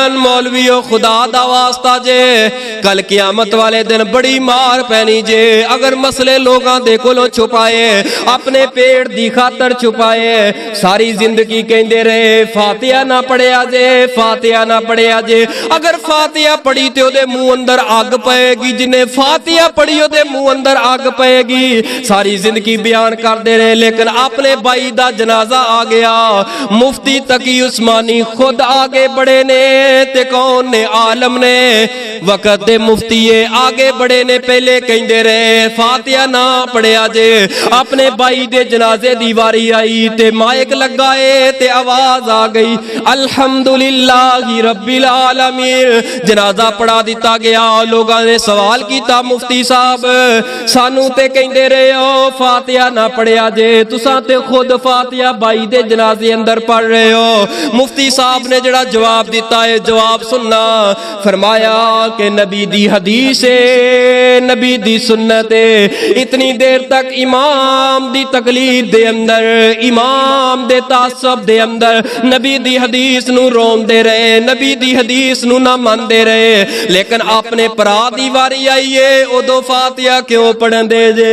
لکن مولویو خدا دا واسطہ جے کل قیامت والے دن بڑی مار پینی جے اگر مسئلے لوگاں دے کولوں چھپائے اپنے پیڑ دی خاطر چھپائے ساری زندگی کہندے رہے فاتحہ نہ پڑھیا جے فاتحہ نہ پڑھیا جے اگر فاتحہ پڑھی تے او دے منہ اندر آگ پائے گی جنہیں فاتحہ پڑھی او دے منہ اندر آگ پائے گی ساری زندگی بیان کر دے رہے لیکن اپنے بھائی دا جنازہ آ گیا مفتی تقی عثمانی خود آگے بڑھے نے تے کون نے عالم نے وقت دے مفتی آگے بڑھے نے پہلے کہندے رہے فاتحہ نہ پڑھیا جے اپنے بھائی دے جنازے دی واری آئی تے مائک لگائے تے آواز آ گئی الحمدللہ رب العالمین جنازہ پڑھا دیتا گیا لوگاں نے سوال کیتا مفتی صاحب سانو تے کہندے رہے ہو فاتحہ نہ پڑھیا جے تساں تے خود فاتحہ بھائی دے جنازے اندر پڑھ رہے ہو مفتی صاحب نے جڑا جواب دیتا ہے جواب سننا فرمایا کہ نبی دی حدیث نبی دی سنت اتنی دیر تک امام دی تقلید دے اندر امام دے تعصب دے اندر نبی دی حدیث نو رون دے رہے نبی دی حدیث نو نہ مان دے رہے لیکن اپنے پرا دی واری آئیے ادو فاتحہ کیوں پڑھن دے جے